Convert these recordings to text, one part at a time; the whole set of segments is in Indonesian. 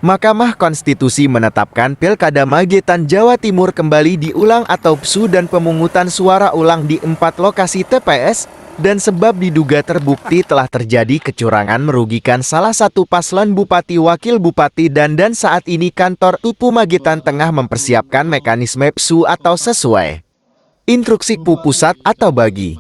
Mahkamah Konstitusi menetapkan Pilkada Magetan Jawa Timur kembali diulang atau PSU dan pemungutan suara ulang di 4 lokasi TPS, dan sebab diduga terbukti telah terjadi kecurangan merugikan salah satu paslon Bupati Wakil Bupati dan saat ini kantor TUPU Magetan tengah mempersiapkan mekanisme PSU atau sesuai instruksi KPU Pusat atau bagi.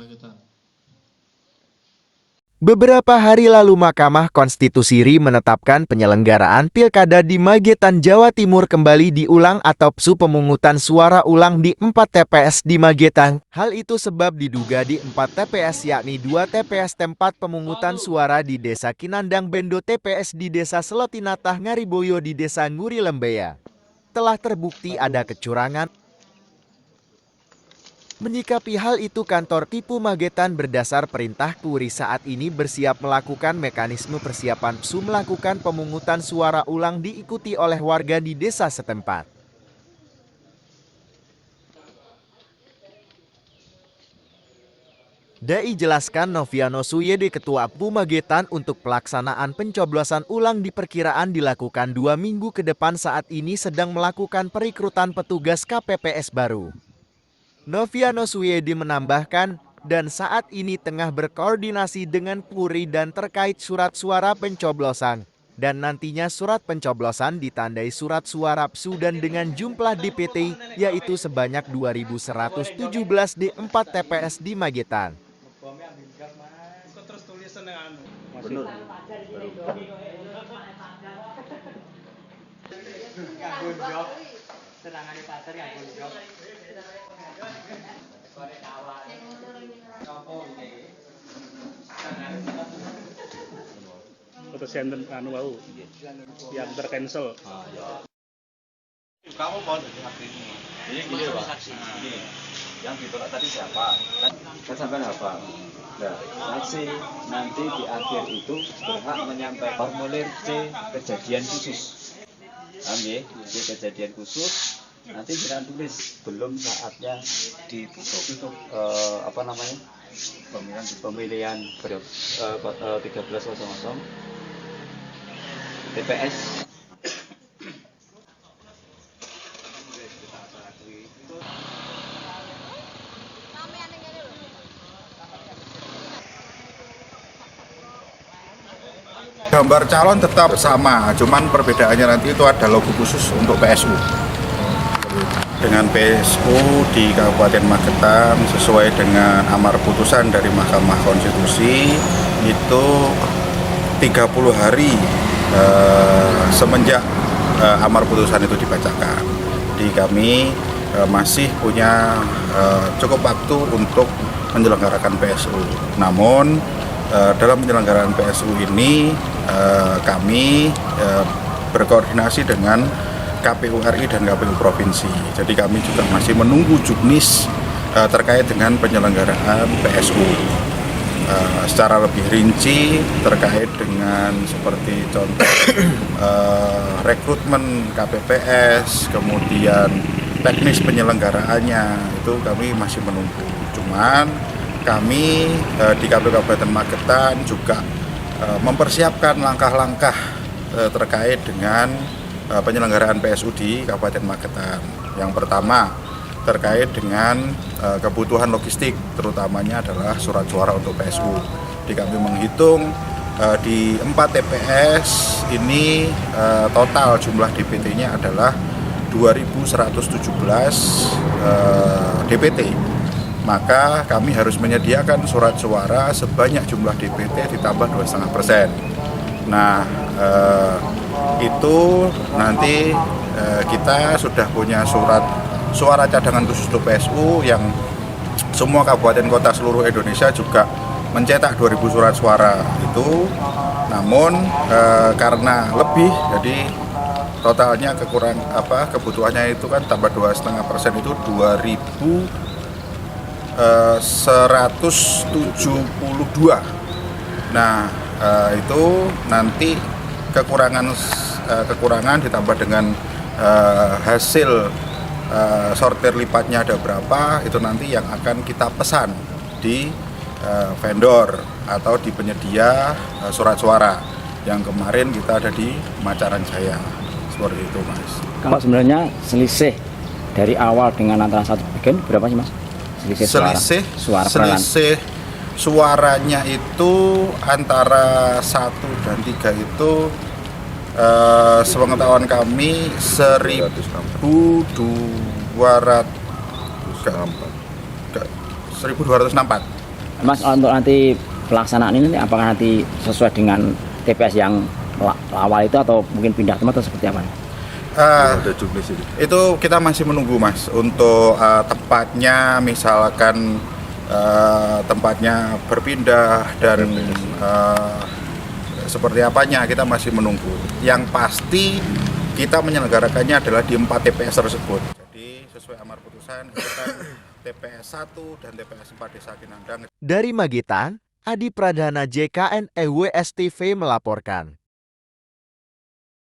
Beberapa hari lalu Mahkamah Konstitusi RI menetapkan penyelenggaraan Pilkada di Magetan, Jawa Timur kembali diulang atau PSU pemungutan suara ulang di 4 TPS di Magetan. Hal itu sebab diduga di 4 TPS yakni 2 TPS tempat pemungutan suara di Desa Kinandang Bendo, TPS di Desa Selotinatah Ngariboyo di Desa Nguri Lembeya, telah terbukti ada kecurangan. Menyikapi hal itu, kantor TUPU Magetan berdasar perintah KPU saat ini bersiap melakukan mekanisme persiapan PSU melakukan pemungutan suara ulang diikuti oleh warga di desa setempat. Dai jelaskan Noviano Suyede Ketua KPU Magetan untuk pelaksanaan pencoblosan ulang diperkiraan dilakukan 2 minggu ke depan, saat ini sedang melakukan perekrutan petugas KPPS baru. Noviano Suyede menambahkan, dan saat ini tengah berkoordinasi dengan PURI dan terkait surat suara pencoblosan, dan nantinya surat pencoblosan ditandai surat suara PSU dan dengan jumlah DPT yaitu sebanyak 2.117 di 4 TPS di Magetan. Foto center yang tercancel. Kamu mau jadi saksi ini. Jadi gini Pak. Gini. Yang ditolak tadi siapa? Kan sampai hafal. Nah, saksi nanti di akhir itu berhak menyampaikan formulir C kejadian khusus. Paham ya? C kejadian khusus. Nanti kita tulis belum saatnya ditutup pemilihan periode 13.00 TPS. Gambar calon tetap sama, cuman perbedaannya nanti itu ada logo khusus untuk PSU. Dengan PSU di Kabupaten Magetan sesuai dengan amar putusan dari Mahkamah Konstitusi itu 30 hari semenjak amar putusan itu dibacakan. Di kami masih punya cukup waktu untuk menyelenggarakan PSU. Namun dalam penyelenggaraan PSU ini kami berkoordinasi dengan KPU RI dan KPU Provinsi. Jadi kami juga masih menunggu juknis terkait dengan penyelenggaraan PSU. Secara lebih rinci terkait dengan seperti contoh rekrutmen KPPS, kemudian teknis penyelenggaraannya, itu kami masih menunggu. Cuman kami di KPU Kabupaten Magetan juga mempersiapkan langkah-langkah terkait dengan penyelenggaraan PSU di Kabupaten Magetan. Yang pertama terkait dengan kebutuhan logistik, terutamanya adalah surat suara untuk PSU. Di kami menghitung di 4 TPS ini total jumlah DPT-nya adalah 2.117 DPT. Maka kami harus menyediakan surat suara sebanyak jumlah DPT ditambah 2,5%. Nah, itu nanti kita sudah punya surat suara cadangan khusus untuk PSU yang semua kabupaten kota seluruh Indonesia juga mencetak 2.000 surat suara itu. Namun karena lebih, jadi totalnya kebutuhannya itu kan tambah 2,5% itu 2.172. Nah, itu nanti kekurangan ditambah dengan hasil sortir lipatnya ada berapa, itu nanti yang akan kita pesan di vendor atau di penyedia surat suara yang kemarin kita ada di Macaran Jaya. seperti itu Mas. Kalau sebenarnya selisih dari awal dengan antara satu bagian berapa sih Mas? Selisih suaranya itu antara 1 dan 3 itu sepengetahuan kami 1264. Mas, untuk nanti pelaksanaan ini apakah nanti sesuai dengan TPS yang awal itu atau mungkin pindah tempat atau seperti apa? Itu kita masih menunggu Mas untuk tempatnya, misalkan tempatnya berpindah dan seperti apanya kita masih menunggu. Yang pasti kita menyelenggarakannya adalah di 4 TPS tersebut. Jadi sesuai amar putusan itu kan TPS 1 dan TPS 4 Desa Kinandang. Dari Magetan, Adi Pradana JKN EWS TV melaporkan.